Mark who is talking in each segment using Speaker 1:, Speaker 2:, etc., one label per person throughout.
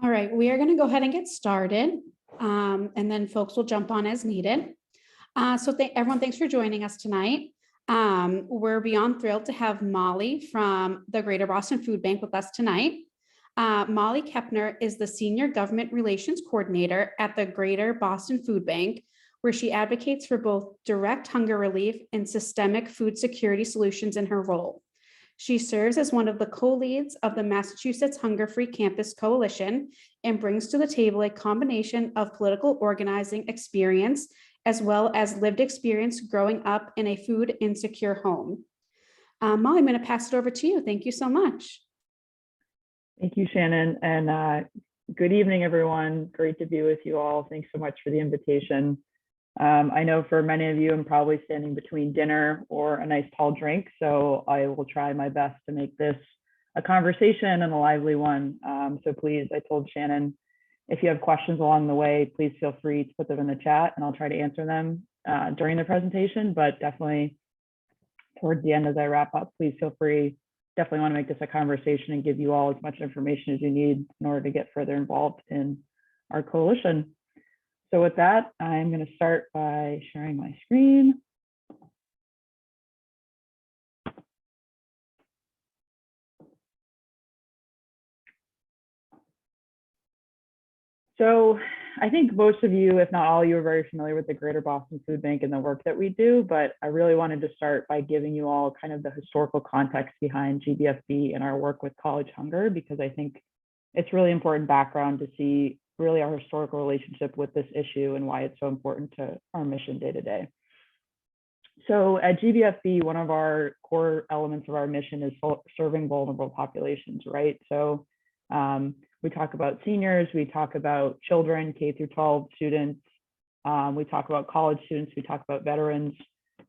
Speaker 1: All right, we are going to go ahead and get started, and then folks will jump on as needed. Everyone, thanks for joining us tonight. We're beyond thrilled to have Molly from the Greater Boston Food Bank with us tonight. Molly Kepner is the Senior Government Relations Coordinator at the Greater Boston Food Bank, where she advocates for both direct hunger relief and systemic food security solutions in her role. She serves as one of the co-leads of the Massachusetts Hunger Free Campus Coalition and brings to the table a combination of political organizing experience as well as lived experience growing up in a food insecure home. Molly, I'm going to pass it over to you. Thank you so much.
Speaker 2: Thank you, Shannon, and good evening, everyone. Great to be with you all. Thanks so much for the invitation. I know for many of you, I'm probably standing between dinner or a nice tall drink, so I will try my best to make this a conversation and a lively one. So please, I told Shannon, if you have questions along the way, please feel free to put them in the chat and I'll try to answer them during the presentation, but definitely towards the end as I wrap up, please feel free. Definitely want to make this a conversation and give you all as much information as you need in order to get further involved in our coalition. So with that, I'm going to start by sharing my screen. So I think most of you, if not all of you, are very familiar with the Greater Boston Food Bank and the work that we do, but I really wanted to start by giving you all kind of the historical context behind GBFB and our work with college hunger, because I think it's really important background to see really our historical relationship with this issue and why it's so important to our mission day to day. So at GBFB, one of our core elements of our mission is serving vulnerable populations, right? So we talk about seniors, we talk about children, K through 12 students, we talk about college students, we talk about veterans.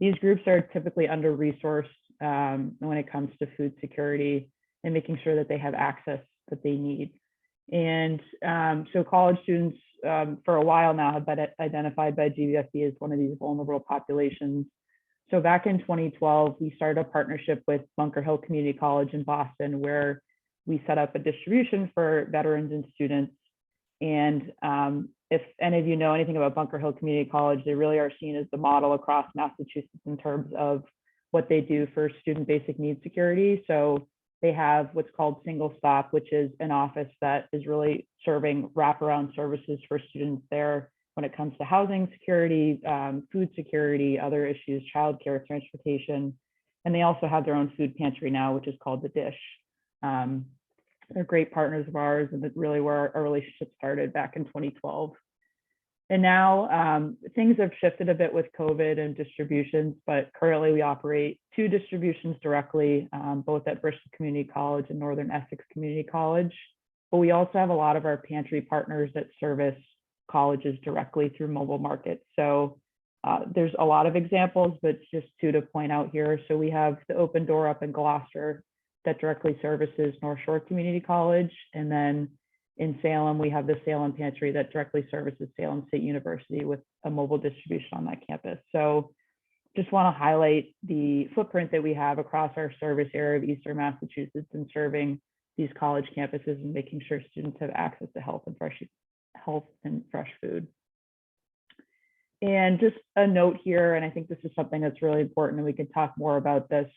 Speaker 2: These groups are typically under-resourced when it comes to food security and making sure that they have access that they need. And so college students for a while now have been identified by GBFB as one of these vulnerable populations. So back in 2012, we started a partnership with Bunker Hill Community College in Boston, where we set up a distribution for veterans and students. And if any of you know anything about Bunker Hill Community College, they really are seen as the model across Massachusetts in terms of what they do for student basic needs security. So they have what's called Single Stop, which is an office that is really serving wraparound services for students there when it comes to housing security, food security, other issues, childcare, transportation. And they also have their own food pantry now, which is called The Dish. They're great partners of ours, and that's really where our relationship started back in 2012. And now things have shifted a bit with COVID and distributions, but currently we operate 2 distributions directly, both at Bristol Community College and Northern Essex Community College. But we also have a lot of our pantry partners that service colleges directly through mobile markets. So there's a lot of examples, but just 2 to point out here. So we have the Open Door up in Gloucester that directly services North Shore Community College. And then in Salem, we have the Salem Pantry that directly services Salem State University with a mobile distribution on that campus. So just want to highlight the footprint that we have across our service area of Eastern Massachusetts in serving these college campuses and making sure students have access to health and fresh food. And just a note here, and I think this is something that's really important, and we can talk more about this.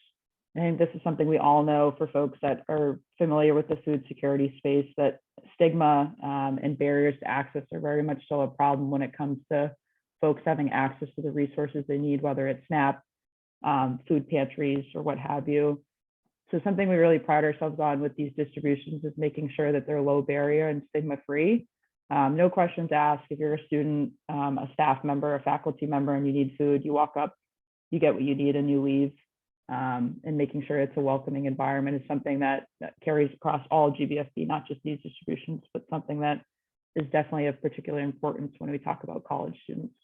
Speaker 2: I think this is something we all know for folks that are familiar with the food security space, that stigma and barriers to access are very much still a problem when it comes to folks having access to the resources they need, whether it's SNAP, food pantries, or what have you. So something we really pride ourselves on with these distributions is making sure that they're low barrier and stigma free. No questions asked. If you're a student, a staff member, a faculty member, and you need food, you walk up, you get what you need, and you leave. And making sure it's a welcoming environment is something that carries across all GBFB, not just these distributions, but something that is definitely of particular importance when we talk about college students.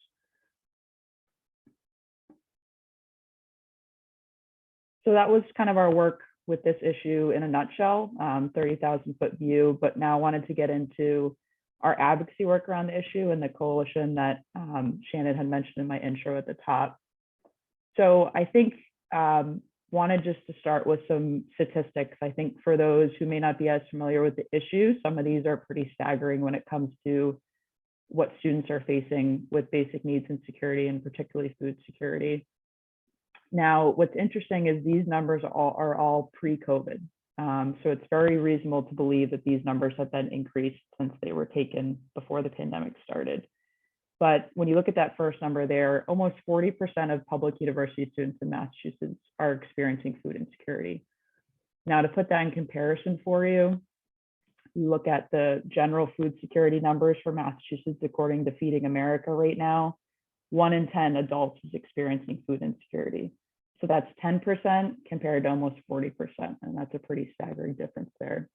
Speaker 2: So that was kind of our work with this issue in a nutshell, 30,000-foot view, but now I wanted to get into our advocacy work around the issue and the coalition that Shannon had mentioned in my intro at the top. So I think wanted just to start with some statistics. I think for those who may not be as familiar with the issue, some of these are pretty staggering when it comes to what students are facing with basic needs and security, and particularly food security. Now, what's interesting is these numbers are all pre-COVID. So it's very reasonable to believe that these numbers have been increased since they were taken before the pandemic started. But when you look at that first number there, almost 40% of public university students in Massachusetts are experiencing food insecurity. Now, to put that in comparison for you, you look at the general food security numbers for Massachusetts according to Feeding America right now, 1 in 10 adults is experiencing food insecurity. So that's 10% compared to almost 40%, and that's a pretty staggering difference there.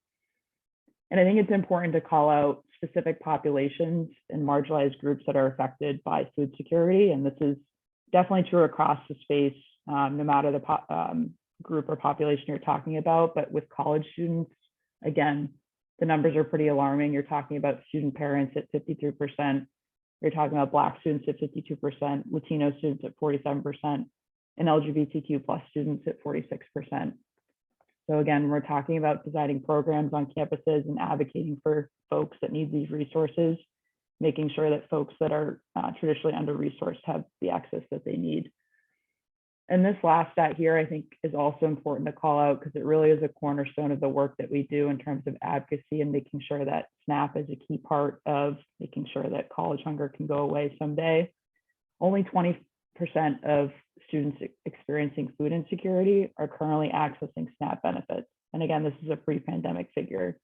Speaker 2: And I think it's important to call out specific populations and marginalized groups that are affected by food security. And this is definitely true across the space, no matter the group or population you're talking about. But with college students, again, the numbers are pretty alarming. You're talking about student parents at 53%. You're talking about Black students at 52%, Latino students at 47%, and LGBTQ plus students at 46%. So again, we're talking about designing programs on campuses and advocating for folks that need these resources, making sure that folks that are traditionally under-resourced have the access that they need. And this last stat here, I think, is also important to call out because it really is a cornerstone of the work that we do in terms of advocacy and making sure that SNAP is a key part of making sure that college hunger can go away someday. Only 20% of students experiencing food insecurity are currently accessing SNAP benefits. And again, this is a pre-pandemic figure.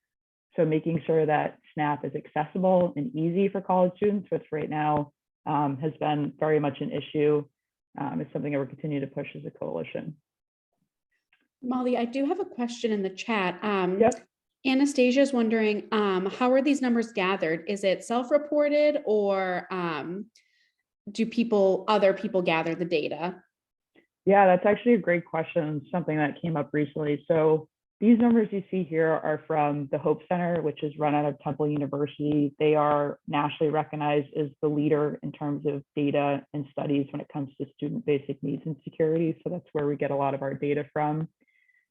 Speaker 2: So making sure that SNAP is accessible and easy for college students, which right now has been very much an issue, is something that we're continuing to push as a coalition.
Speaker 1: Molly, I do have a question in the chat.
Speaker 2: Yep.
Speaker 1: Anastasia is wondering, how are these numbers gathered? Is it self-reported or do other people gather the data?
Speaker 2: Yeah, that's actually a great question, something that came up recently. So these numbers you see here are from the Hope Center, which is run out of Temple University. They are nationally recognized as the leader in terms of data and studies when it comes to student basic needs and security. So that's where we get a lot of our data from.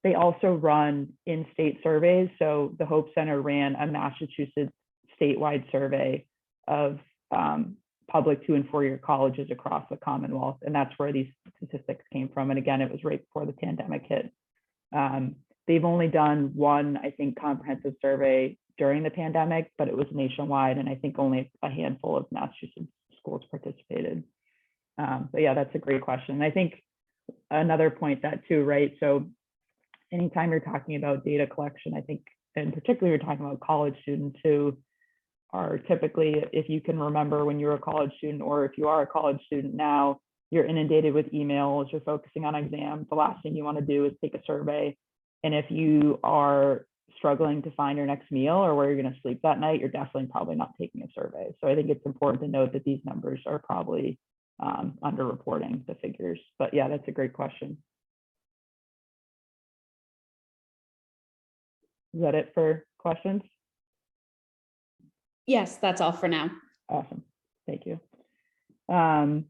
Speaker 2: They also run in-state surveys. So the Hope Center ran a Massachusetts statewide survey of public 2- and 4-year colleges across the Commonwealth. And that's where these statistics came from. And again, it was right before the pandemic hit. They've only done one, I think, comprehensive survey during the pandemic, but it was nationwide. And I think only a handful of Massachusetts schools participated. But yeah, that's a great question. And I think another point that too, right? So anytime you're talking about data collection, I think, and particularly you're talking about college students who are typically, if you can remember when you were a college student, or if you are a college student now, you're inundated with emails, you're focusing on exams. The last thing you want to do is take a survey. And if you are struggling to find your next meal or where you're going to sleep that night, you're definitely probably not taking a survey. So I think it's important to note that these numbers are probably underreporting the figures. But yeah, that's a great question. Is that it for questions?
Speaker 1: Yes, that's all for now.
Speaker 2: Awesome. Thank you. So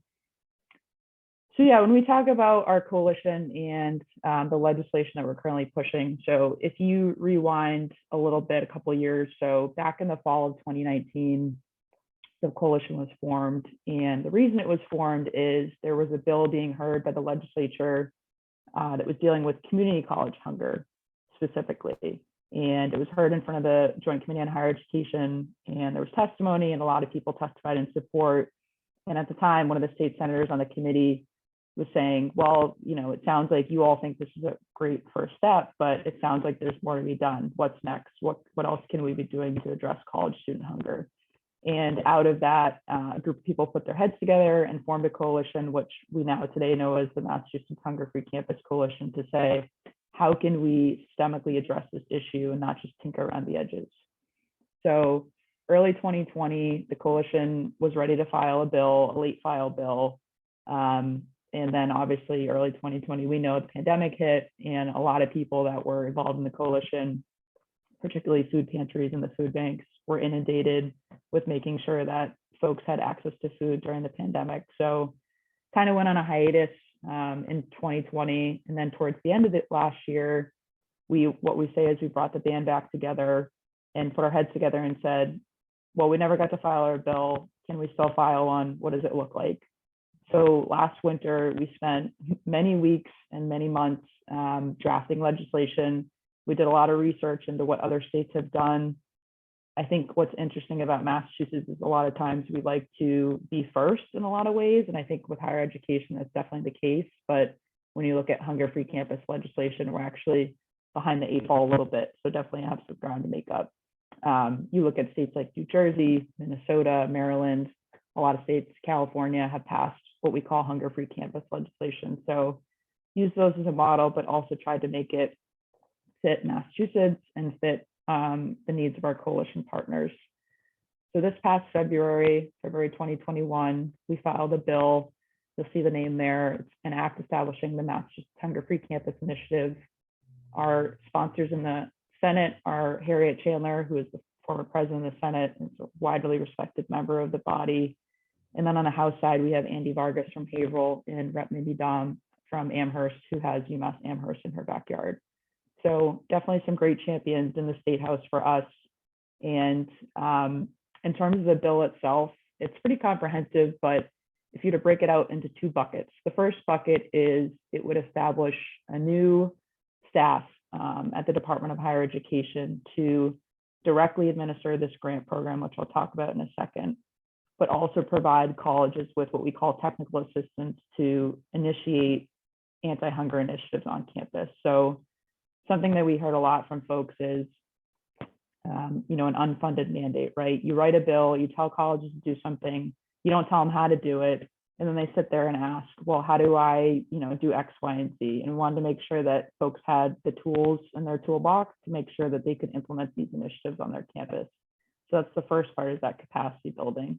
Speaker 2: yeah, when we talk about our coalition and the legislation that we're currently pushing, so if you rewind a little bit, a couple of years, so back in the fall of 2019, the coalition was formed. And the reason it was formed is there was a bill being heard by the legislature that was dealing with community college hunger specifically. And it was heard in front of the Joint Committee on Higher Education, and there was testimony and a lot of people testified in support. And at the time, one of the state senators on the committee was saying, well, you know, it sounds like you all think this is a great first step, but it sounds like there's more to be done. What's next? What else can we be doing to address college student hunger? And out of that, a group of people put their heads together and formed a coalition, which we now today know as the Massachusetts Hunger Free Campus Coalition, to say, how can we systemically address this issue and not just tinker around the edges? So early 2020, the coalition was ready to file a bill, a late file bill. And then obviously early 2020, we know the pandemic hit, and a lot of people that were involved in the coalition, particularly food pantries and the food banks, were inundated with making sure that folks had access to food during the pandemic. So kind of went on a hiatus in 2020. And then towards the end of it last year, what we say is we brought the band back together and put our heads together and said, well, we never got to file our bill. Can we still file one? What does it look like? So last winter, we spent many weeks and many months drafting legislation. We did a lot of research into what other states have done. I think what's interesting about Massachusetts is a lot of times we like to be first in a lot of ways. And I think with higher education, that's definitely the case. But when you look at hunger-free campus legislation, we're actually behind the 8 ball a little bit. So definitely have some ground to make up. You look at states like New Jersey, Minnesota, Maryland, a lot of states, California, have passed what we call hunger-free campus legislation. So use those as a model, but also tried to make it fit Massachusetts and fit the needs of our coalition partners. So this past February 2021, we filed a bill. You'll see the name there. It's an act establishing the Massachusetts Hunger-Free Campus Initiative. Our sponsors in the Senate are Harriet Chandler, who is the former president of the Senate and is a widely respected member of the body. And then on the House side, we have Andy Vargas from Haverhill and Rep. Mindy Dom from Amherst, who has UMass Amherst in her backyard. So definitely some great champions in the State House for us. And in terms of the bill itself, it's pretty comprehensive, but if you were to break it out into 2 buckets, the first bucket is it would establish a new staff at the Department of Higher Education to directly administer this grant program, which I'll talk about in a second, but also provide colleges with what we call technical assistance to initiate anti-hunger initiatives on campus. So something that we heard a lot from folks is, an unfunded mandate, right? You write a bill, you tell colleges to do something, you don't tell them how to do it, and then they sit there and ask, well, how do I, do X, Y, and Z? And we wanted to make sure that folks had the tools in their toolbox to make sure that they could implement these initiatives on their campus. So that's the first part, is that capacity building.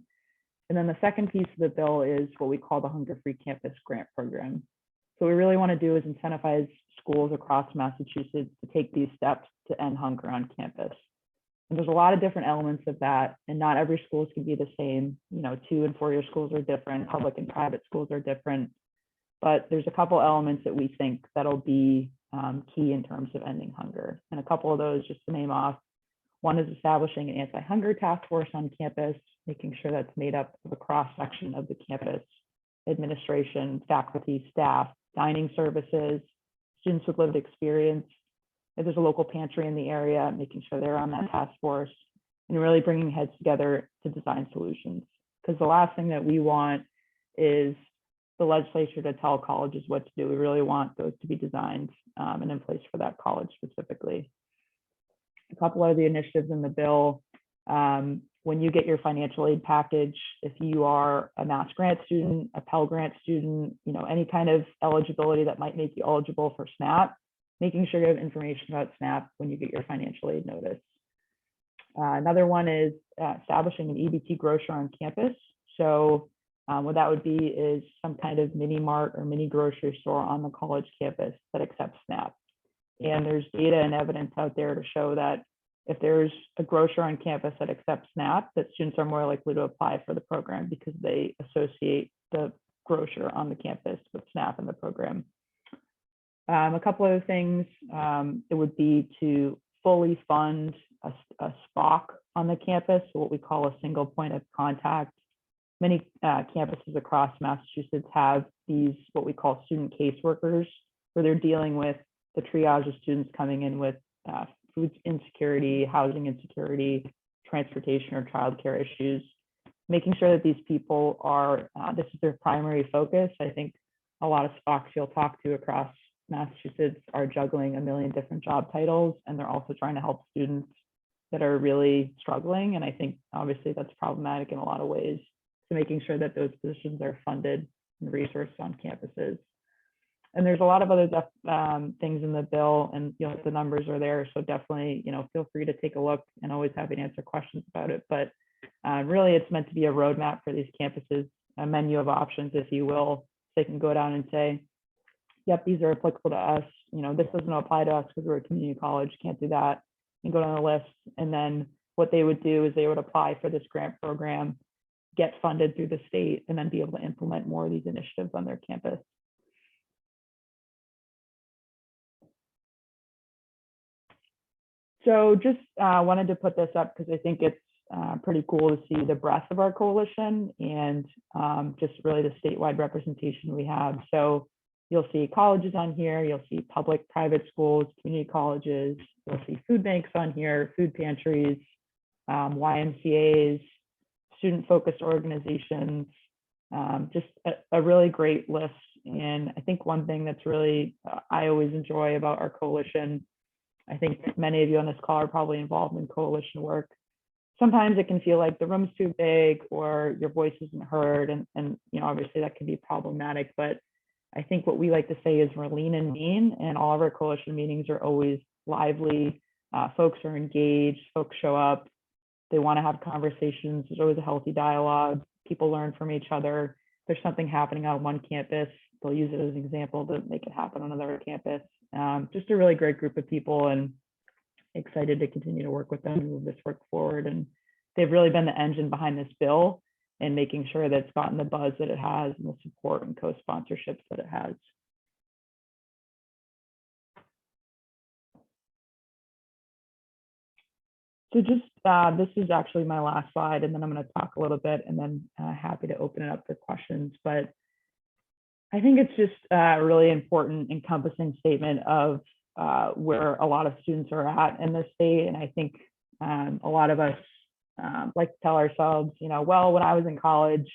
Speaker 2: And then the second piece of the bill is what we call the Hunger-Free Campus Grant Program. So what we really want to do is incentivize schools across Massachusetts to take these steps to end hunger on campus. And there's a lot of different elements of that, and not every school can be the same. 2- and 4-year schools are different, public and private schools are different, but there's a couple elements that we think that'll be key in terms of ending hunger. And a couple of those, just to name off, one is establishing an anti-hunger task force on campus, making sure that's made up of a cross-section of the campus, administration, faculty, staff, dining services, students with lived experience. If there's a local pantry in the area, making sure they're on that task force, and really bringing heads together to design solutions. Because the last thing that we want is the legislature to tell colleges what to do. We really want those to be designed and in place for that college specifically. A couple of the initiatives in the bill, when you get your financial aid package, if you are a Mass grant student, a Pell Grant student, any kind of eligibility that might make you eligible for SNAP, making sure you have information about SNAP when you get your financial aid notice. Another one is establishing an EBT grocer on campus. So what that would be is some kind of mini mart or mini grocery store on the college campus that accepts SNAP. And there's data and evidence out there to show that if there's a grocer on campus that accepts SNAP, that students are more likely to apply for the program because they associate the grocer on the campus with SNAP in the program. A couple other things, it would be to fully fund a SPOC on the campus, so what we call a single point of contact. Many campuses across Massachusetts have these, what we call student caseworkers, where they're dealing with the triage of students coming in with food insecurity, housing insecurity, transportation or childcare issues, making sure that these people are, this is their primary focus. I think a lot of SPOCs you'll talk to across Massachusetts are juggling a million different job titles, and they're also trying to help students that are really struggling. And I think obviously that's problematic in a lot of ways. So making sure that those positions are funded and resourced on campuses. And there's a lot of other things in the bill, and the numbers are there. So definitely, feel free to take a look, and always happy to answer questions about it. But really, it's meant to be a roadmap for these campuses, a menu of options, if you will. So they can go down and say, yep, these are applicable to us. This doesn't apply to us because we're a community college, can't do that, and go down the list. And then what they would do is they would apply for this grant program, get funded through the state, and then be able to implement more of these initiatives on their campus. So just wanted to put this up because I think it's pretty cool to see the breadth of our coalition and just really the statewide representation we have. So you'll see colleges on here, you'll see public, private schools, community colleges, you'll see food banks on here, food pantries, YMCAs, student-focused organizations, just a really great list. And I think one thing that's really, I always enjoy about our coalition, I think many of you on this call are probably involved in coalition work. Sometimes it can feel like the room's too big or your voice isn't heard. And you know, obviously that can be problematic, but I think what we like to say is we're lean and mean, and all of our coalition meetings are always lively. Folks are engaged, folks show up, they want to have conversations. There's always a healthy dialogue. People learn from each other. There's something happening on one campus, they'll use it as an example to make it happen on another campus. Just a really great group of people, and excited to continue to work with them and move this work forward. And they've really been the engine behind this bill and making sure that it's gotten the buzz that it has and the support and co-sponsorships that it has. So just, this is actually my last slide, and then I'm going to talk a little bit and then happy to open it up for questions. But I think it's just a really important encompassing statement of where a lot of students are at in this state. And I think a lot of us like to tell ourselves, you know, well, when I was in college,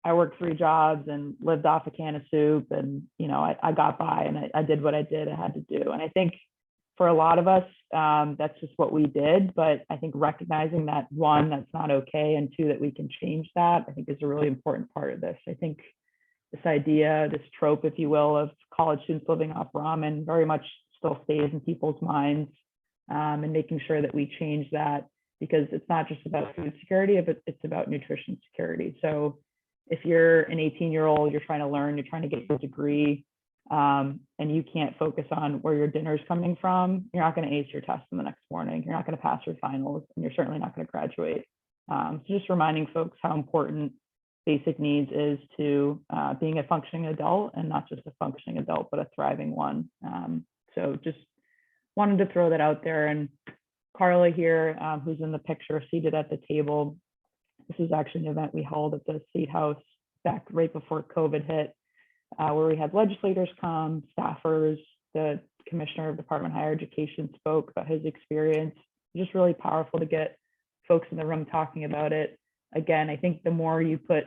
Speaker 2: I worked 3 jobs and lived off a can of soup, and, you know, I got by and I did what I had to do. And I think for a lot of us, that's just what we did. But I think recognizing that, 1, that's not okay, and 2, that we can change that, I think is a really important part of this. I think this idea, this trope, if you will, of college students living off ramen very much still stays in people's minds, and making sure that we change that, because it's not just about food security, but it's about nutrition security. So if you're an 18-year-old, you're trying to learn, you're trying to get a degree, and you can't focus on where your dinner is coming from, you're not going to ace your test in the next morning, you're not going to pass your finals, and you're certainly not going to graduate. So just reminding folks how important basic needs is to being a functioning adult, and not just a functioning adult, but a thriving one. So just wanted to throw that out there. And Carla here, who's in the picture seated at the table, this is actually an event we held at the State House back right before COVID hit, where we had legislators come, staffers, the Commissioner of Department of Higher Education spoke about his experience. Just really powerful to get folks in the room talking about it. Again, I think the more you put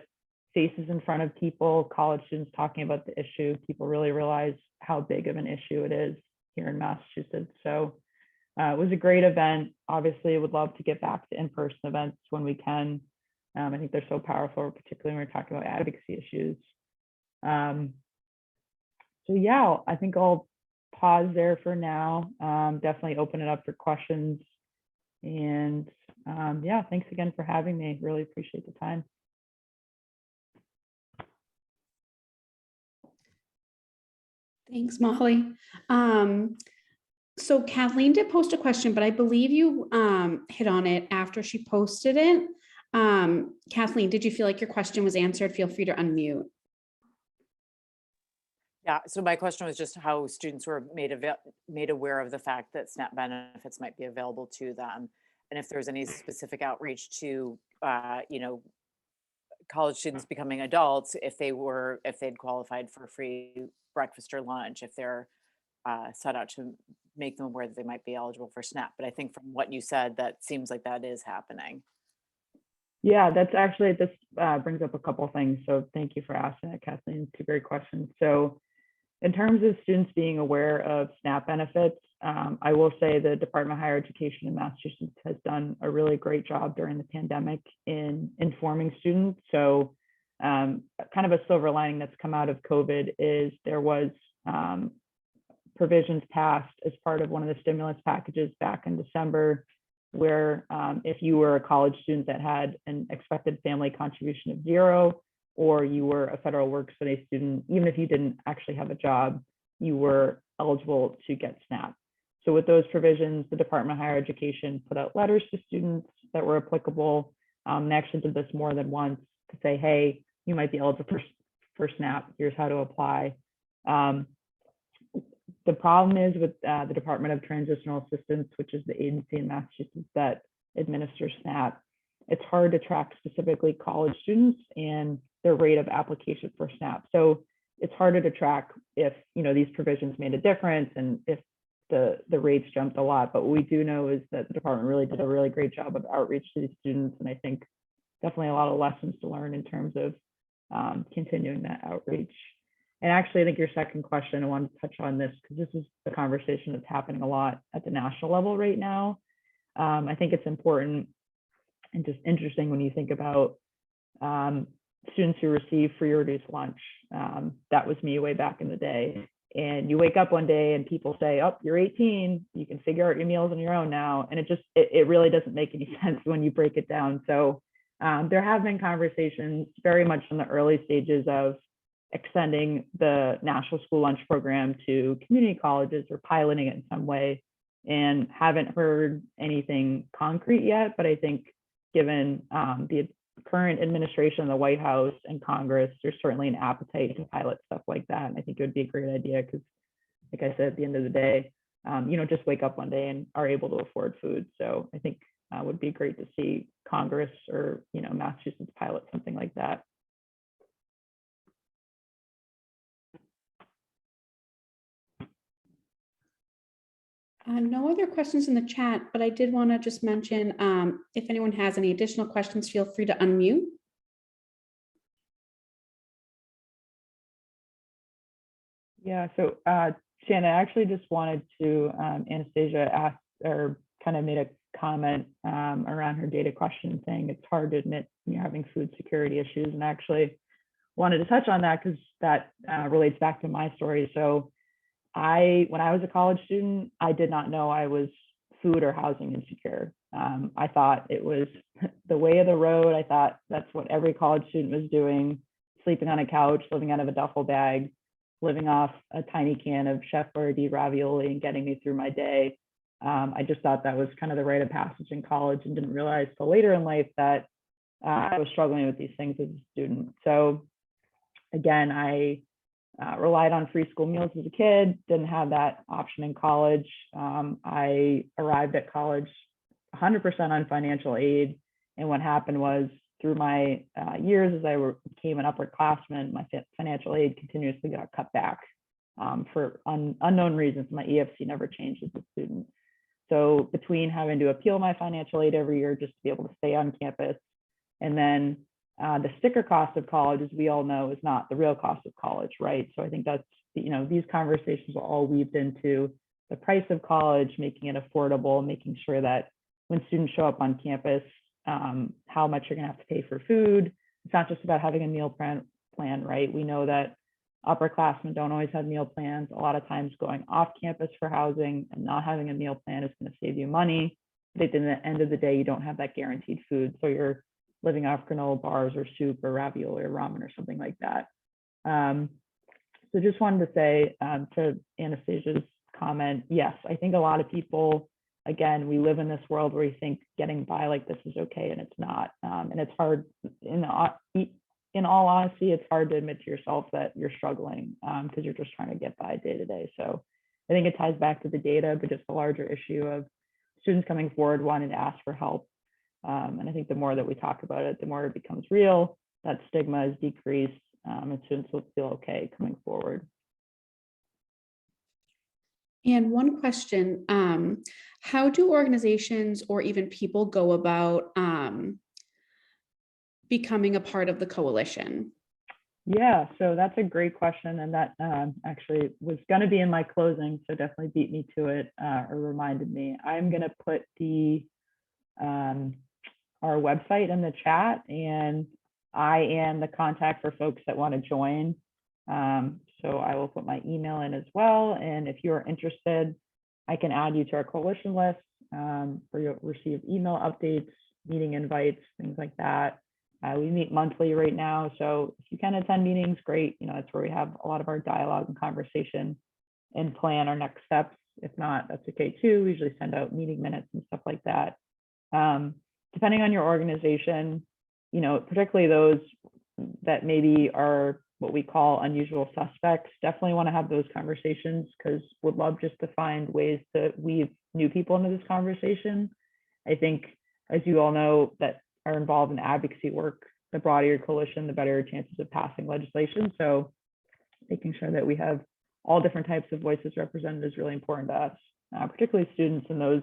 Speaker 2: faces in front of people, college students talking about the issue, people really realize how big of an issue it is here in Massachusetts. So it was a great event. Obviously, I would love to get back to in-person events when we can. I think they're so powerful, particularly when we're talking about advocacy issues. So yeah, I think I'll pause there for now. Definitely open it up for questions. And yeah, thanks again for having me. Really appreciate the time.
Speaker 1: Thanks, Molly. So Kathleen did post a question, but I believe you hit on it after she posted it. Kathleen, did you feel like your question was answered? Feel free to unmute.
Speaker 3: Yeah, so my question was just how students were made aware of the fact that SNAP benefits might be available to them, and if there's any specific outreach to, you know, college students becoming adults, if they'd qualified for free breakfast or lunch, if they're set out to make them aware that they might be eligible for SNAP. But I think from what you said, that seems like that is happening.
Speaker 2: Yeah, that's actually, this brings up a couple of things. So thank you for asking that, Kathleen. It's a great question. So in terms of students being aware of SNAP benefits, I will say the Department of Higher Education in Massachusetts has done a really great job during the pandemic in informing students. So kind of a silver lining that's come out of COVID is there was provisions passed as part of one of the stimulus packages back in December, where if you were a college student that had an expected family contribution of 0, or you were a federal work study student, even if you didn't actually have a job, you were eligible to get SNAP. So with those provisions, the Department of Higher Education put out letters to students that were applicable. They actually did this more than once to say, hey, you might be eligible for SNAP, here's how to apply. The problem is with the Department of Transitional Assistance, which is the agency in Massachusetts that administers SNAP, it's hard to track specifically college students and their rate of application for SNAP. So it's harder to track if, you know, these provisions made a difference and if the rates jumped a lot. But what we do know is that the department really did a really great job of outreach to these students. And I think definitely a lot of lessons to learn in terms of continuing that outreach. And actually, I think your second question, I wanted to touch on this because this is the conversation that's happening a lot at the national level right now. I think it's important and just interesting when you think about students who receive free or reduced lunch. That was me way back in the day. And you wake up one day and people say, oh, you're 18, you can figure out your meals on your own now. And it really doesn't make any sense when you break it down. So there have been conversations very much in the early stages of extending the National School Lunch Program to community colleges or piloting it in some way, and haven't heard anything concrete yet. But I think given the current administration in the White House and Congress, there's certainly an appetite to pilot stuff like that. And I think it would be a great idea because, like I said, at the end of the day, you know, just wake up one day and are able to afford food. So I think it would be great to see Congress or, you know, Massachusetts pilot something like that.
Speaker 1: No other questions in the chat, but I did want to just mention, if anyone has any additional questions, feel free to unmute.
Speaker 2: Yeah, so Shannon, I actually just wanted to, Anastasia asked or kind of made a comment around her data question saying it's hard to admit you're having food security issues, and I actually wanted to touch on that because that relates back to my story. So when I was a college student, I did not know I was food or housing insecure. I thought it was the way of the road. I thought that's what every college student was doing, sleeping on a couch, living out of a duffel bag, living off a tiny can of Chef Boyardee ravioli and getting me through my day. I just thought that was kind of the rite of passage in college and didn't realize till later in life that I was struggling with these things as a student. So again, I relied on free school meals as a kid, didn't have that option in college. I arrived at college 100% on financial aid. And what happened was through my years as I became an upperclassman, my financial aid continuously got cut back for unknown reasons. My EFC never changed as a student. So between having to appeal my financial aid every year just to be able to stay on campus, and then the sticker cost of college, as we all know, is not the real cost of college, right? So I think that's, you know, these conversations are all weaved into the price of college, making it affordable, making sure that when students show up on campus, how much you're gonna have to pay for food. It's not just about having a meal plan, right? We know that upperclassmen don't always have meal plans. A lot of times going off campus for housing and not having a meal plan is gonna save you money. But at the end of the day, you don't have that guaranteed food. So you're living off granola bars or soup or ravioli or ramen or something like that. So just wanted to say to Anastasia's comment, yes, I think a lot of people, again, we live in this world where we think getting by like this is okay, and it's not. And it's hard, in all honesty, it's hard to admit to yourself that you're struggling because you're just trying to get by day to day. So I think it ties back to the data, but just the larger issue of students coming forward wanting to ask for help. And I think the more that we talk about it, the more it becomes real, that stigma is decreased, and students will feel okay coming forward.
Speaker 1: And one question, how do organizations or even people go about becoming a part of the coalition?
Speaker 2: Yeah, so that's a great question. And that actually was going to be in my closing, so definitely beat me to it or reminded me. I'm going to put our website in the chat, and I am the contact for folks that want to join. So I will put my email in as well. And if you're interested, I can add you to our coalition list where you'll receive email updates, meeting invites, things like that. We meet monthly right now. So if you can attend meetings, great. You know, that's where we have a lot of our dialogue and conversation and plan our next steps. If not, that's okay too. We usually send out meeting minutes and stuff like that. Depending on your organization, you know, particularly those that maybe are what we call unusual suspects, definitely want to have those conversations, because would love just to find ways to weave new people into this conversation. I think, as you all know that are involved in advocacy work, the broader your coalition, the better your chances of passing legislation. So making sure that we have all different types of voices represented is really important to us, particularly students and those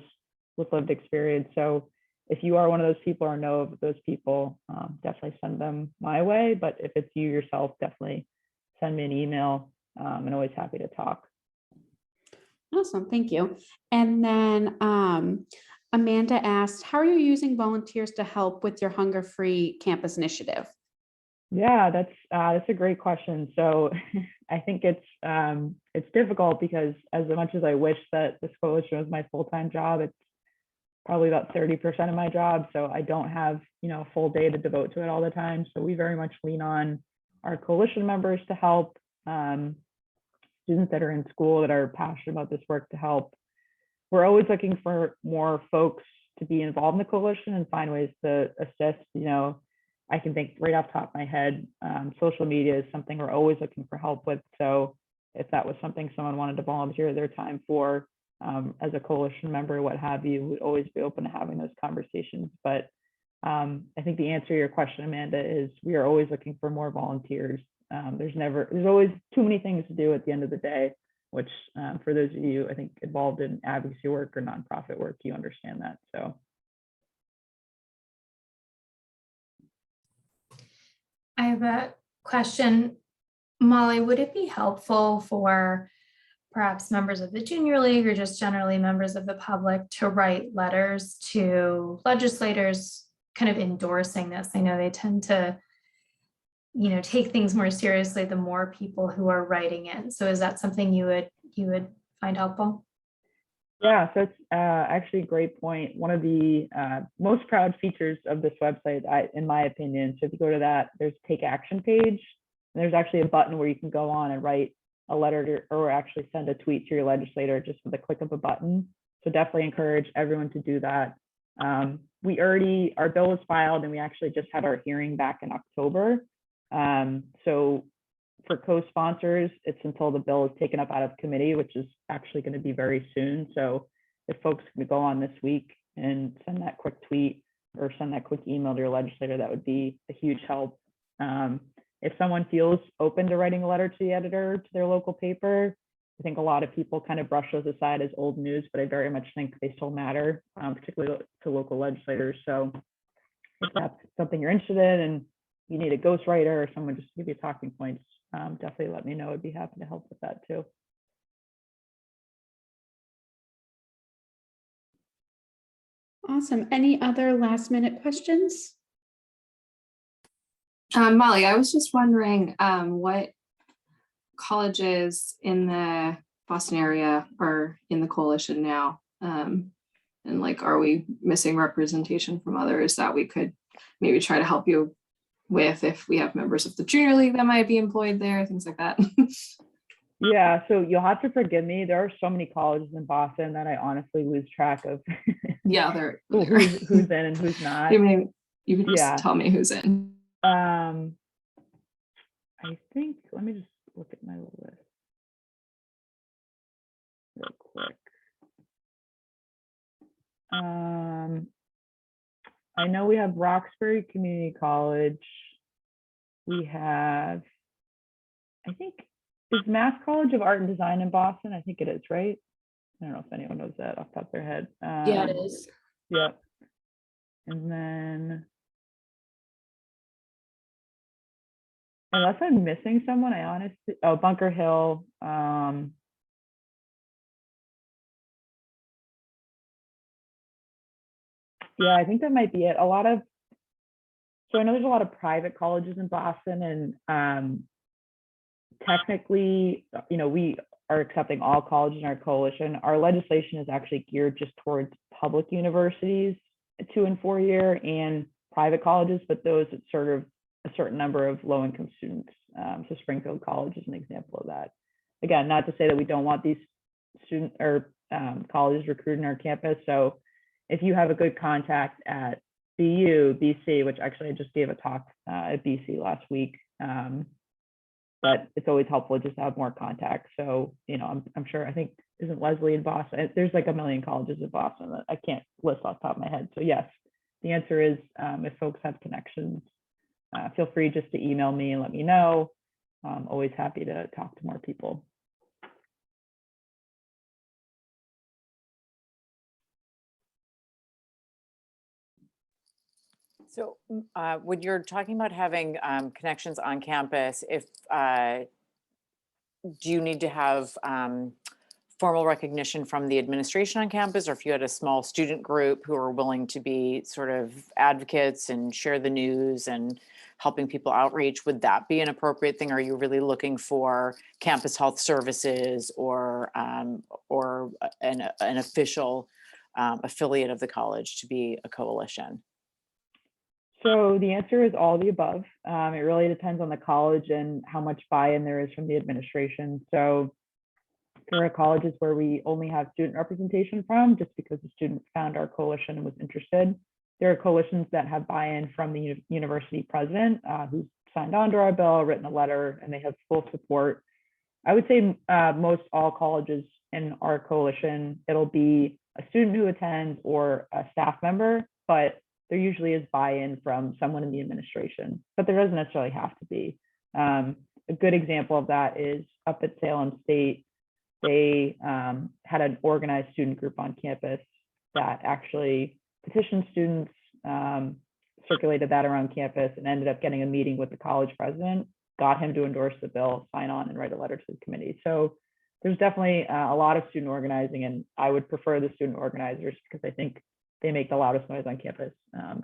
Speaker 2: with lived experience. So if you are one of those people or know of those people, definitely send them my way. But if it's you yourself, definitely send me an email. I'm always happy to talk.
Speaker 1: Awesome, thank you. And then Amanda asked, how are you using volunteers to help with your hunger-free campus initiative?
Speaker 2: Yeah, that's a great question. So I think it's difficult, because as much as I wish that this coalition was my full-time job, it's probably about 30% of my job. So I don't have, a full day to devote to it all the time. So we very much lean on our coalition members to help, students that are in school that are passionate about this work to help. We're always looking for more folks to be involved in the coalition and find ways to assist. I can think right off the top of my head, social media is something we're always looking for help with. So if that was something someone wanted to volunteer their time for, as a coalition member, what have you, would always be open to having those conversations. But I think the answer to your question, Amanda, is we are always looking for more volunteers. There's always too many things to do at the end of the day, which for those of you, I think, involved in advocacy work or nonprofit work, you understand that. So.
Speaker 4: I have a question. Molly, would it be helpful for perhaps members of the junior league or just generally members of the public to write letters to legislators kind of endorsing this? I know they tend to, take things more seriously the more people who are writing in. So is that something you would find helpful?
Speaker 2: Yeah, so it's actually a great point. One of the most proud features of this website, in my opinion, so if you go to that, there's a Take Action page, and there's actually a button where you can go on and write a letter or actually send a tweet to your legislator just with a click of a button. So definitely encourage everyone to do that. Our bill was filed, and we actually just had our hearing back in October. So for co-sponsors, it's until the bill is taken up out of committee, which is actually going to be very soon. So if folks can go on this week and send that quick tweet or send that quick email to your legislator, that would be a huge help. If someone feels open to writing a letter to the editor, to their local paper, I think a lot of people kind of brush those aside as old news, but I very much think they still matter, particularly to local legislators. So if that's something you're interested in and you need a ghostwriter or someone just to give you talking points, definitely let me know. I'd be happy to help with that too.
Speaker 1: Awesome. Any other last minute questions?
Speaker 5: Molly, I was just wondering what colleges in the Boston area are in the coalition now, and are we missing representation from others that we could maybe try to help you with if we have members of the junior league that might be employed there, things like that?
Speaker 2: Yeah, so you'll have to forgive me. There are so many colleges in Boston that I honestly lose track of.
Speaker 5: Yeah, they're
Speaker 2: who's in and who's not.
Speaker 5: You can just tell me who's in.
Speaker 2: I think, let me just look at my list real quick. I know we have Roxbury Community College. We have, I think, is Mass College of Art and Design in Boston? I think it is, right? I don't know if anyone knows that off the top of their head.
Speaker 5: Yeah, it is.
Speaker 2: Yeah. And then, unless I'm missing someone, I honestly, Bunker Hill. Yeah, I think that might be it. So I know there's a lot of private colleges in Boston, and technically, we are accepting all colleges in our coalition. Our legislation is actually geared just towards public universities, 2- and 4-year, and private colleges, but those that serve a certain number of low-income students. So Springfield College is an example of that. Again, not to say that we don't want these student or colleges recruiting our campus. So if you have a good contact at BC, which actually I just gave a talk at BC last week, but it's always helpful just to have more contact. So, I'm sure, I think, isn't Leslie in Boston? There's like a million colleges in Boston that I can't list off the top of my head. So yes, the answer is if folks have connections, feel free just to email me and let me know. I'm always happy to talk to more people.
Speaker 3: So when you're talking about having connections on campus, do you need to have formal recognition from the administration on campus, or if you had a small student group who are willing to be sort of advocates and share the news and helping people outreach, would that be an appropriate thing? Are you really looking for campus health services or an official affiliate of the college to be a coalition?
Speaker 2: So the answer is all the above. It really depends on the college and how much buy-in there is from the administration. So there are colleges where we only have student representation from, just because the students found our coalition and was interested. There are coalitions that have buy-in from the university president, who's signed on to our bill, written a letter, and they have full support. I would say most all colleges in our coalition, it'll be a student who attends or a staff member, but there usually is buy-in from someone in the administration, but there doesn't necessarily have to be. A good example of that is up at Salem State. They had an organized student group on campus that actually petitioned students, circulated that around campus, and ended up getting a meeting with the college president, got him to endorse the bill, sign on, and write a letter to the committee. So there's definitely a lot of student organizing, and I would prefer the student organizers because I think they make the loudest noise on campus,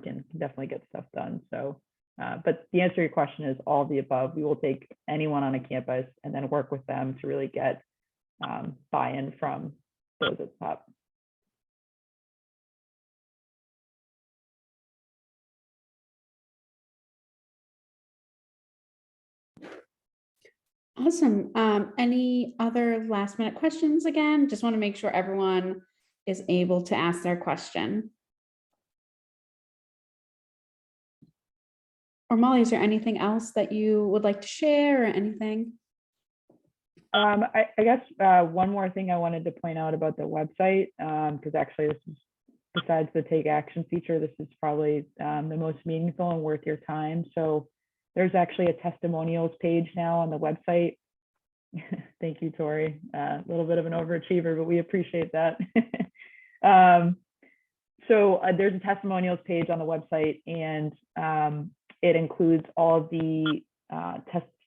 Speaker 2: can definitely get stuff done. So, but the answer to your question is all of the above. We will take anyone on a campus and then work with them to really get buy-in from those at the top.
Speaker 1: Awesome. Any other last minute questions again? Just want to make sure everyone is able to ask their question. Or Molly, is there anything else that you would like to share or anything?
Speaker 2: I guess one more thing I wanted to point out about the website, because actually this is, besides the take action feature, this is probably the most meaningful and worth your time. So there's actually a testimonials page now on the website. Thank you, Tori. A little bit of an overachiever, but we appreciate that. So there's a testimonials page on the website, and it includes all of the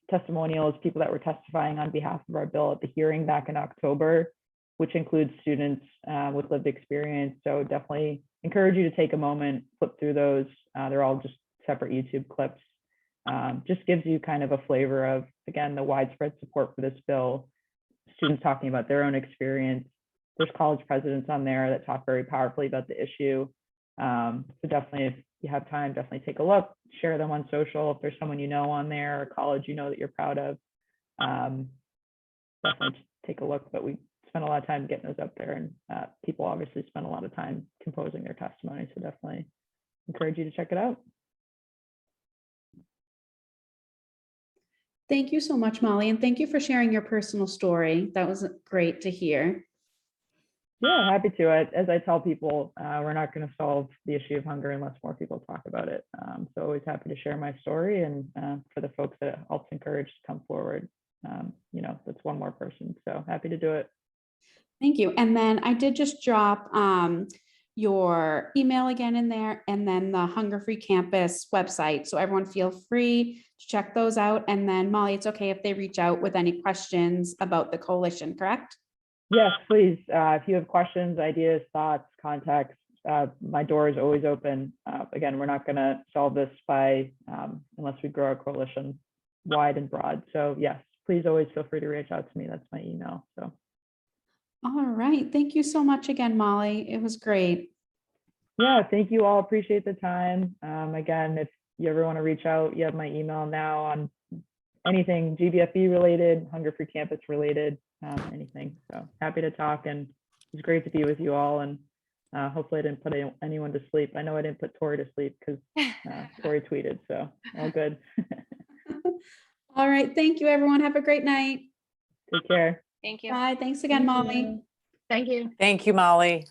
Speaker 2: testimonials, people that were testifying on behalf of our bill at the hearing back in October, which includes students with lived experience. So definitely encourage you to take a moment, flip through those. They're all just separate YouTube clips. Just gives you kind of a flavor of, again, the widespread support for this bill, students talking about their own experience. There's college presidents on there that talk very powerfully about the issue. So definitely, if you have time, definitely take a look, share them on social. If there's someone you know on there, or college you know that you're proud of, definitely take a look. But we spend a lot of time getting those up there, and people obviously spend a lot of time composing their testimony. So definitely encourage you to check it out.
Speaker 1: Thank you so much, Molly, and thank you for sharing your personal story. That was great to hear.
Speaker 2: Yeah, happy to. As I tell people, we're not going to solve the issue of hunger unless more people talk about it. So always happy to share my story, and for the folks that helps encourage to come forward, that's one more person. So happy to do it.
Speaker 1: Thank you. And then I did just drop your email again in there, and then the Hunger Free Campus website. So everyone feel free to check those out. And then Molly, it's okay if they reach out with any questions about the coalition, correct?
Speaker 2: Yes, please. If you have questions, ideas, thoughts, contacts, my door is always open. Again, we're not going to solve this by unless we grow our coalition wide and broad. So yes, please always feel free to reach out to me. That's my email. So.
Speaker 1: All right. Thank you so much again, Molly. It was great.
Speaker 2: Yeah, thank you all. Appreciate the time. Again, if you ever want to reach out, you have my email now on anything GBFE related, Hunger Free Campus related, anything. So happy to talk, and it's great to be with you all. And hopefully I didn't put anyone to sleep. I know I didn't put Tori to sleep because Tori tweeted, so all good.
Speaker 1: All right. Thank you, everyone. Have a great night.
Speaker 2: Take care.
Speaker 6: Thank you.
Speaker 1: Bye. Thanks again, Molly.
Speaker 6: Thank you.
Speaker 3: Thank you, Molly.